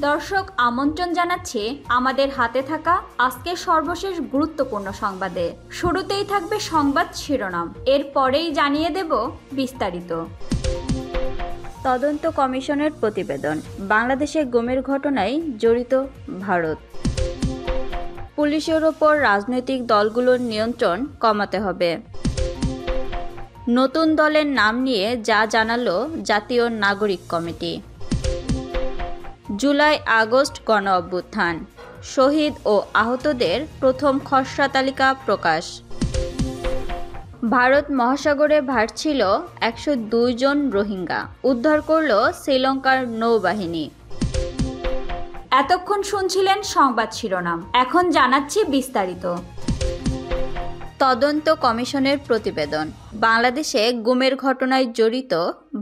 দর্শক আমন্ত্রণ জানাচ্ছি আমাদের হাতে থাকা আজকের সর্বশেষ গুরুত্বপূর্ণ সংবাদে। শুরুতেই থাকবে সংবাদ শিরোনাম, এরপরেই জানিয়ে দেব বিস্তারিত। তদন্ত কমিশনের প্রতিবেদন, বাংলাদেশে গুমের ঘটনায় জড়িত ভারত। পুলিশের ওপর রাজনৈতিক দলগুলোর নিয়ন্ত্রণ কমাতে হবে। নতুন দলের নাম নিয়ে যা জানালো জাতীয় নাগরিক কমিটি। জুলাই আগস্ট গণ অভ্যুত্থান, শহীদ ও আহতদের প্রথম খসড়া তালিকা প্রকাশ। ভারত মহাসাগরে ভাসছিল 102 জন রোহিঙ্গা, উদ্ধার করল শ্রীলঙ্কার নৌবাহিনী। এতক্ষণ শুনছিলেন সংবাদ শিরোনাম, এখন জানাচ্ছি বিস্তারিত। তদন্ত কমিশনের প্রতিবেদন, বাংলাদেশে গুমের ঘটনায় জড়িত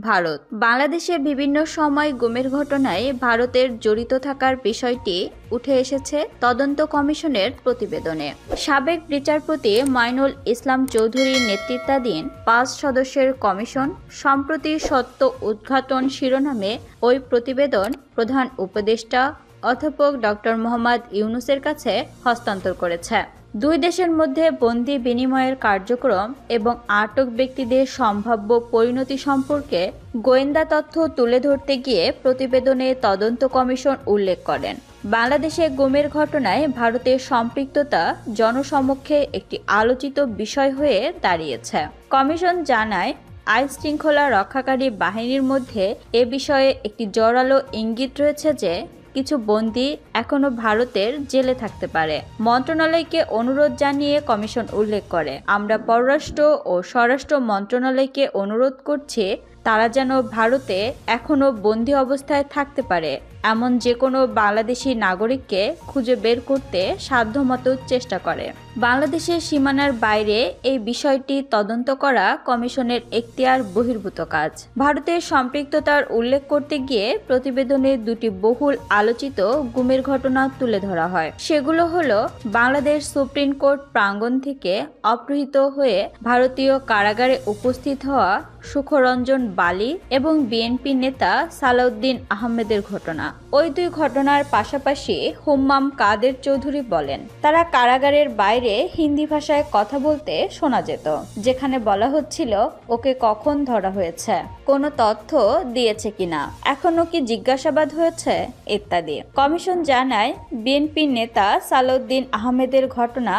ভারত। বাংলাদেশে বিভিন্ন সময় গুমের ঘটনায় ভারতের জড়িত থাকার বিষয়টি উঠে এসেছে তদন্ত কমিশনের প্রতিবেদনে। সাবেক বিচারপতি মাইনুল ইসলাম চৌধুরীর নেতৃত্বাধীন 5 সদস্যের কমিশন সম্প্রতি সত্য উদ্ঘাটন শিরোনামে ওই প্রতিবেদন প্রধান উপদেষ্টা অধ্যাপক ডক্টর মোহাম্মদ ইউনূসের কাছে হস্তান্তর করেছে। দুই দেশের মধ্যে বন্দি বিনিময়ের কার্যক্রম এবং আটক ব্যক্তিদের সম্ভাব্য পরিণতি সম্পর্কে গোয়েন্দা তথ্য তুলে ধরতে গিয়ে প্রতিবেদনে তদন্ত কমিশন উল্লেখ করেন, বাংলাদেশে গুমের ঘটনায় ভারতের সম্পৃক্ততা জনসমক্ষে একটি আলোচিত বিষয় হয়ে দাঁড়িয়েছে। কমিশন জানায়, আইন শৃঙ্খলা রক্ষাকারী বাহিনীর মধ্যে এ বিষয়ে একটি জোরালো ইঙ্গিত রয়েছে যে কিছু বন্দী এখনো ভারতের জেলে থাকতে পারে। মন্ত্রণালয়কে অনুরোধ জানিয়ে কমিশন উল্লেখ করে, আমরা পররাষ্ট্র ও স্বরাষ্ট্র মন্ত্রণালয়কে অনুরোধ করছি তারা যেন ভারতে এখনো বন্দী অবস্থায় থাকতে পারে এমন যে কোনো বাংলাদেশি নাগরিককে খুঁজে বের করতে সাধ্যমতো চেষ্টা করে। বাংলাদেশের সীমানার বাইরে এই বিষয়টি তদন্ত করা কমিশনের এখতিয়ার বহির্ভূত কাজ। ভারতের সম্পৃক্ততার উল্লেখ করতে গিয়ে প্রতিবেদনে দুটি বহুল আলোচিত গুমের ঘটনা তুলে ধরা হয়। সেগুলো হলো বাংলাদেশ সুপ্রিম কোর্ট প্রাঙ্গণ থেকে অপহৃত হয়ে ভারতীয় কারাগারে উপস্থিত হওয়া সুখরঞ্জন বালি এবং বিএনপি নেতা সালাউদ্দিন আহমেদের ঘটনা। ওই দুই ঘটনার পাশাপাশি হুম্মাম কাদের চৌধুরী বলেন, তারা কারাগারের বাইরে হিন্দি ভাষায় কথা বলতে শোনা যেত, যেখানে বলা হচ্ছিল ওকে কখন ধরা হয়েছে, কোনো তথ্য দিয়েছে কিনা, এখনো কি জিজ্ঞাসাবাদ হয়েছে ইত্যাদি। কমিশন জানায়, বিএনপি নেতা সালাউদ্দিন আহমেদের ঘটনা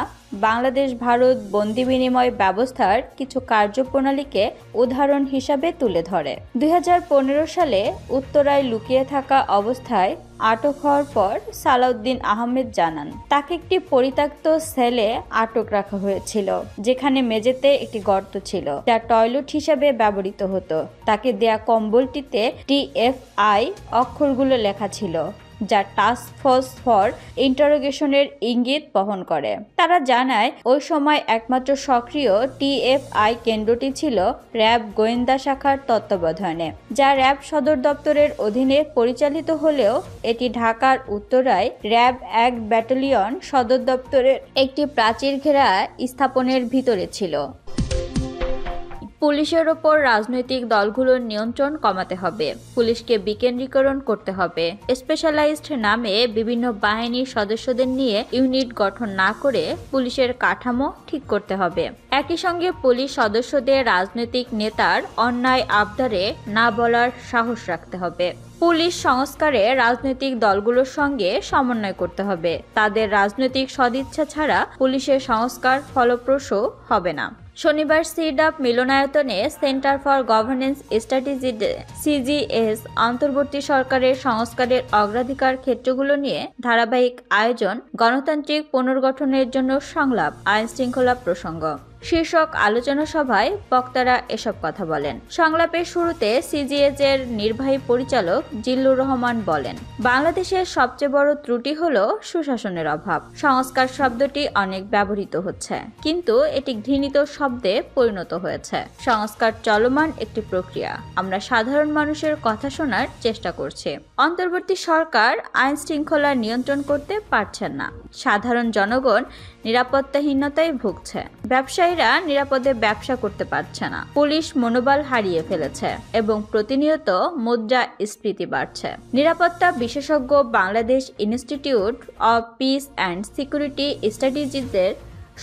বাংলাদেশ ভারত বন্দি বিনিময় ব্যবস্থার কিছু কার্যপ্রণালীকে উদাহরণ হিসাবে তুলে ধরে। 2015 সালে উত্তরায় লুকিয়ে থাকা অবস্থায় আটক হওয়ার পর সালাউদ্দিন আহমেদ জানান, তাকে একটি পরিত্যক্ত সেলে আটক রাখা হয়েছিল, যেখানে মেঝেতে একটি গর্ত ছিল যা টয়লেট হিসাবে ব্যবহৃত হতো। তাকে দেয়া কম্বলটিতে TFI অক্ষরগুলো লেখা ছিল, যা টাস্ক ফোর্স ফর ইন্টারোগেশনের ইঙ্গিত বহন করে। তারা জানায়, ওই সময় একমাত্র সক্রিয় TFI কেন্দ্রটি ছিল র্যাব গোয়েন্দা শাখার তত্ত্বাবধানে, যা র্যাব সদর দপ্তরের অধীনে পরিচালিত হলেও এটি ঢাকার উত্তরায় র্যাব 1 ব্যাটালিয়ন সদর দপ্তরের একটি প্রাচীর ঘেরা স্থাপনের ভিতরে ছিল। পুলিশের ওপর রাজনৈতিক দলগুলোর নিয়ন্ত্রণ কমাতে হবে, পুলিশকে বিকেন্দ্রীকরণ করতে হবে, স্পেশালাইজড নামে বিভিন্ন বাহিনীর সদস্যদের নিয়ে ইউনিট গঠন না করে পুলিশের কাঠামো ঠিক করতে হবে। একই সঙ্গে পুলিশ সদস্যদের রাজনৈতিক নেতার অন্যায় আবদারে না বলার সাহস রাখতে হবে। পুলিশ সংস্কারে রাজনৈতিক দলগুলোর সঙ্গে সমন্বয় করতে হবে, তাদের রাজনৈতিক সদিচ্ছা ছাড়া পুলিশের সংস্কার ফলপ্রসূ হবে না। শনিবার সিডাপ মিলনায়তনে সেন্টার ফর গভর্নেন্স স্ট্র্যাটেজিতে CGS অন্তর্বর্তী সরকারের সংস্কারের অগ্রাধিকার ক্ষেত্রগুলো নিয়ে ধারাবাহিক আয়োজন, গণতান্ত্রিক পুনর্গঠনের জন্য সংলাপ, আইন শৃঙ্খলা প্রসঙ্গ শীর্ষক আলোচনা সভায় বক্তারা এসব কথা বলেন। সংলাপের শুরুতে CGS এর নির্বাহী পরিচালক জিল্লুর রহমান বলেন, বাংলাদেশের সবচেয়ে বড় ত্রুটি হলো সুশাসনের অভাব। সংস্কার শব্দটি অনেক ব্যবহৃত হচ্ছে, কিন্তু এটি ঘৃণিত শব্দে পরিণত হয়েছে। সংস্কার চলমান একটি প্রক্রিয়া, আমরা সাধারণ মানুষের কথা শোনার চেষ্টা করছি। অন্তর্বর্তী সরকার আইন শৃঙ্খলা নিয়ন্ত্রণ করতে পারছেন না, সাধারণ জনগণ নিরাপত্তাহীনতায় ভুগছে, ব্যবসায়ী ব্যবসায়ীরা নিরাপদে ব্যবসা করতে পারছে না, পুলিশ মনোবল হারিয়ে ফেলেছে এবং প্রতিনিয়ত মুদ্রাস্ফীতি বাড়ছে। নিরাপত্তা বিশেষজ্ঞ Bangladesh institute of peace and সিকিউরিটি স্ট্র্যাটেজিজের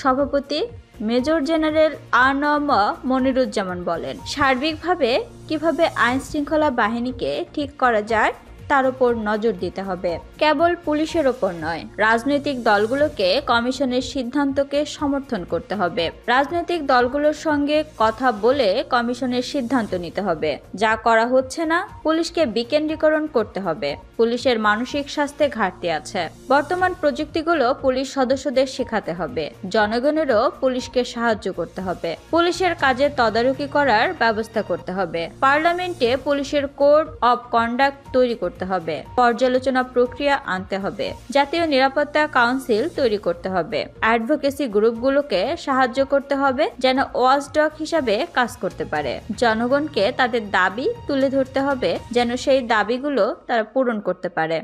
সভাপতি মেজর জেনারেল আ.ন.ম মনিরুজ্জামান বলেন, সার্বিকভাবে কিভাবে আইন শৃঙ্খলা বাহিনীকে ঠিক করা যায় তার উপর নজর দিতে হবে। কেবল পুলিশের ওপর নয়, রাজনৈতিক দলগুলোকে কমিশনের সিদ্ধান্তকে সমর্থন করতে হবে। রাজনৈতিক দলগুলোর সঙ্গে কথা বলে কমিশনের সিদ্ধান্ত নিতে হবে। যা করা হচ্ছে না, পুলিশকে বিকেন্দ্রীকরণ করতে হবে। পুলিশের মানসিক স্বাস্থ্যে ঘাটতি আছে। বর্তমান প্রযুক্তিগুলো পুলিশ সদস্যদের শেখাতে হবে। জনগণেরও পুলিশকে সাহায্য করতে হবে। পুলিশের কাজে তদারকি করার ব্যবস্থা করতে হবে। পার্লামেন্টে পুলিশের কোড অব কন্ডাক্ট তৈরি করতে হবে। পর্যালোচনা প্রক্রিয়া আনতে হবে। জাতীয় নিরাপত্তা কাউন্সিল তৈরি করতে হবে। অ্যাডভোকেসি গ্রুপগুলোকে সাহায্য করতে হবে যেন ওয়াচডগ হিসাবে কাজ করতে পারে। জনগণকে তাদের দাবি তুলে ধরতে হবে যেন সেই দাবিগুলো তারা পূরণ করতে পারে।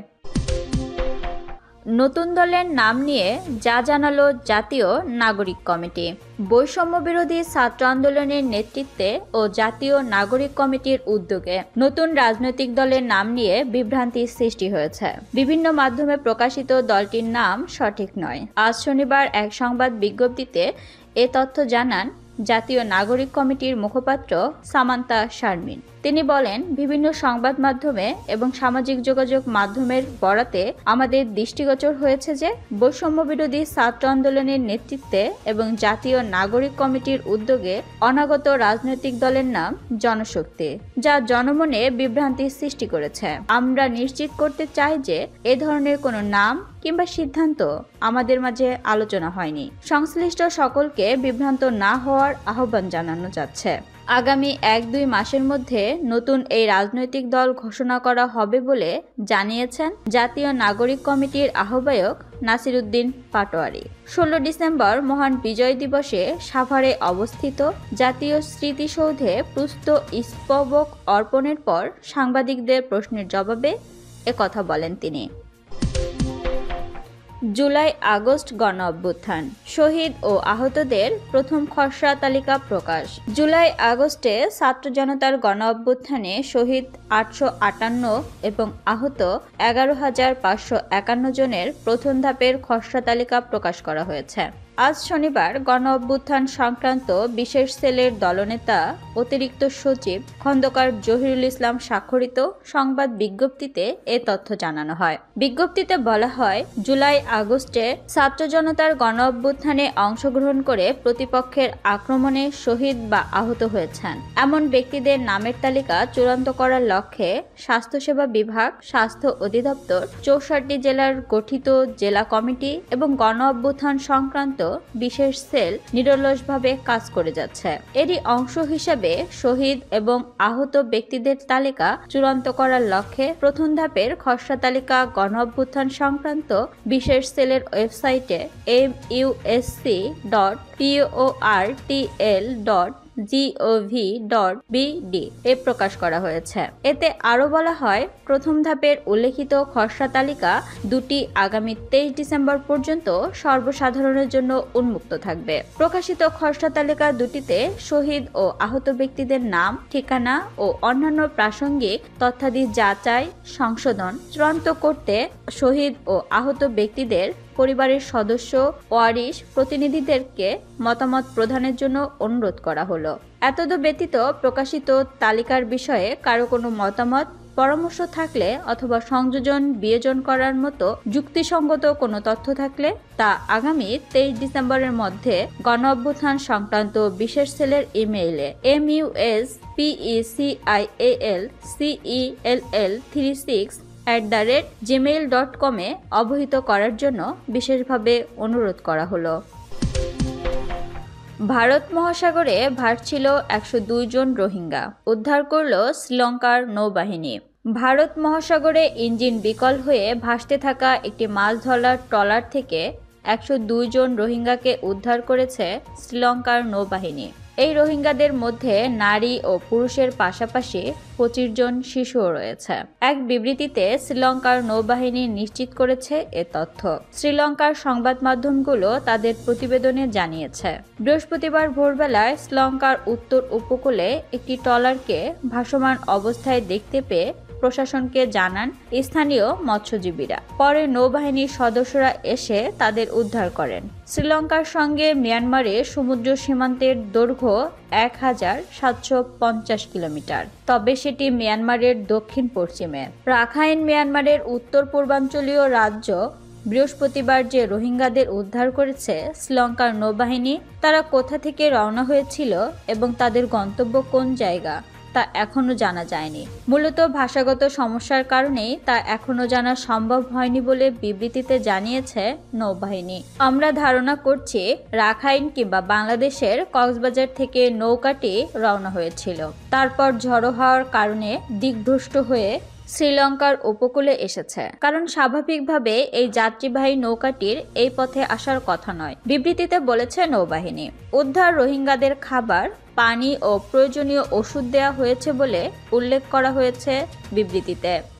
নতুন দলের নাম নিয়ে যা জানালো জাতীয় নাগরিক কমিটি। বৈষম্য বিরোধী ছাত্র আন্দোলনের নেতৃত্বে ও জাতীয় নাগরিক কমিটির উদ্যোগে নতুন রাজনৈতিক দলের নাম নিয়ে বিভ্রান্তির সৃষ্টি হয়েছে। বিভিন্ন মাধ্যমে প্রকাশিত দলটির নাম সঠিক নয়। আজ শনিবার এক সংবাদ বিজ্ঞপ্তিতে এ তথ্য জানান জাতীয় নাগরিক কমিটির মুখপাত্র সামান্তা শারমিন। তিনি বলেন, বিভিন্ন সংবাদ মাধ্যমে এবং সামাজিক যোগাযোগ মাধ্যমের বরাতে আমাদের দৃষ্টিগোচর হয়েছে যে বৈষম্য বিরোধী ছাত্র আন্দোলনের নেতৃত্বে এবং জাতীয় নাগরিক কমিটির উদ্যোগে অনাগত রাজনৈতিক দলের নাম জনশক্তি, যা জনমনে বিভ্রান্তির সৃষ্টি করেছে। আমরা নিশ্চিত করতে চাই যে এ ধরনের কোনো নাম কিংবা সিদ্ধান্ত আমাদের মাঝে আলোচনা হয়নি। সংশ্লিষ্ট সকলকে বিভ্রান্ত না হওয়ার আহ্বান জানানো যাচ্ছে। আগামী 1-2 মাসের মধ্যে নতুন এই রাজনৈতিক দল ঘোষণা করা হবে বলে জানিয়েছেন জাতীয় নাগরিক কমিটির আহ্বায়ক নাসির উদ্দিন পাটোয়ারি। 16 ডিসেম্বর মহান বিজয় দিবসে সাভারে অবস্থিত জাতীয় স্মৃতিসৌধে পুষ্প স্তবক অর্পণের পর সাংবাদিকদের প্রশ্নের জবাবে একথা বলেন তিনি। জুলাই আগস্ট গণ অভ্যুত্থান, শহীদ ও আহতদের প্রথম খসড়া তালিকা প্রকাশ। জুলাই আগস্টে ছাত্র জনতার গণ অভ্যুত্থানে শহীদ 858 এবং আহত 11,551 জনের প্রথম ধাপের খসড়া তালিকা প্রকাশ করা হয়েছে। আজ শনিবার গণ অভ্যুত্থান সংক্রান্ত বিশেষ সেলের দলনেতা অতিরিক্ত সচিব খন্দকার জহিরুল ইসলাম স্বাক্ষরিত সংবাদ বিজ্ঞপ্তিতে এ তথ্য জানানো হয়। বিজ্ঞপ্তিতে বলা হয়, জুলাই আগস্টে ছাত্র জনতার গণ অভ্যুত্থানে অংশগ্রহণ করে প্রতিপক্ষের আক্রমণে শহীদ বা আহত হয়েছেন এমন ব্যক্তিদের নামের তালিকা চূড়ান্ত করার লক্ষ্যে স্বাস্থ্যসেবা বিভাগ, স্বাস্থ্য অধিদপ্তর, 64 জেলার গঠিত জেলা কমিটি এবং গণ অভ্যুত্থান সংক্রান্ত বিশেষ সেল নিরলসভাবে কাজ করে যাচ্ছে। এরই অংশ হিসেবে শহীদ এবং আহত ব্যক্তিদের তালিকা চূড়ান্ত করার লক্ষ্যে প্রথম ধাপের খসড়া তালিকা গণ অভ্যুত্থান সংক্রান্ত বিশেষ সেলের ওয়েবসাইটে musc.portl.gov.bd এ প্রকাশ করা হয়েছে। এতে আরো বলা হয়, প্রথম ধাপের উল্লেখিত খসড়া তালিকা দুটি আগামী 23 ডিসেম্বর পর্যন্ত সর্বসাধারণের জন্য উন্মুক্ত থাকবে। প্রকাশিত খসড়া তালিকা দুটিতে শহীদ ও আহত ব্যক্তিদের নাম, ঠিকানা ও অন্যান্য প্রাসঙ্গিক তথ্যাদি যাচাই, সংশোধন, চূড়ান্ত করতে শহীদ ও আহত ব্যক্তিদের পরিবারের সদস্য, ওয়ারিশ প্রতিনিধিদেরকে মতামত প্রদানের জন্য অনুরোধ করা হলো। এতদ ব্যতীত প্রকাশিত তালিকার বিষয়ে কারো কোনো মতামত, পরামর্শ থাকলে অথবা সংযোজন বিয়োজন করার মতো যুক্তিসঙ্গত কোনো তথ্য থাকলে তা আগামী 23 ডিসেম্বরের মধ্যে গণ অভ্যুত্থান সংক্রান্ত বিশেষ সেলের ইমেইলে muspecell36@gmail.com এ অবহিত করার জন্য বিশেষভাবে অনুরোধ করা হলো। ভারত মহাসাগরে ভাসছিল 102 জন রোহিঙ্গা, উদ্ধার করল শ্রীলঙ্কার নৌবাহিনী। ভারত মহাসাগরে ইঞ্জিন বিকল হয়ে ভাসতে থাকা একটি মাছ ধরার ট্রলার থেকে 102 জন রোহিঙ্গাকে উদ্ধার করেছে শ্রীলঙ্কার নৌবাহিনী। এই রোহিঙ্গাদের মধ্যে নারী ও পুরুষের পাশাপাশি 25 জন শিশুও রয়েছে। এক বিবৃতিতে শ্রীলঙ্কার নৌবাহিনী নিশ্চিত করেছে এ তথ্য। শ্রীলঙ্কার সংবাদ মাধ্যমগুলো তাদের প্রতিবেদনে জানিয়েছে, বৃহস্পতিবার ভোরবেলায় শ্রীলঙ্কার উত্তর উপকূলে একটি ট্রলারকে ভাসমান অবস্থায় দেখতে পেয়ে প্রশাসনকে জানান স্থানীয় মৎস্যজীবীরা। পরে নৌবাহিনীর সদস্যরা এসে তাদের উদ্ধার করেন। শ্রীলঙ্কার সঙ্গে মিয়ানমারের সমুদ্র সীমান্তের দৈর্ঘ্য 1750 কিলোমিটার, তবে সেটি মিয়ানমারের দক্ষিণ পশ্চিমে। রাখাইন মিয়ানমারের উত্তর পূর্বাঞ্চলীয় রাজ্য। বৃহস্পতিবার যে রোহিঙ্গাদের উদ্ধার করেছে শ্রীলঙ্কার নৌবাহিনী, তারা কোথা থেকে রওনা হয়েছিল এবং তাদের গন্তব্য কোন জায়গা তা এখনো জানা যায়নি। মূলত ভাষাগত সমস্যার কারণেই তা এখনো জানা সম্ভব হয়নি বলে বিবৃতিতে জানিয়েছে নৌবাহিনী। আমরা ধারণা করছি রাখাইন কিংবা বাংলাদেশের কক্সবাজার থেকে নৌকাটি রওনা হয়েছিল, তারপর ঝড়ো হওয়ার কারণে দিকভ্রষ্ট হয়ে শ্রীলঙ্কার উপকূলে এসেছে, কারণ স্বাভাবিকভাবে এই যাত্রীবাহী নৌকাটির এই পথে আসার কথা নয়, বিবৃতিতে বলেছে নৌবাহিনী। উদ্ধার রোহিঙ্গাদের খাবার, পানি ও প্রয়োজনীয় ওষুধ দেওয়া হয়েছে বলে উল্লেখ করা হয়েছে বিবৃতিতে।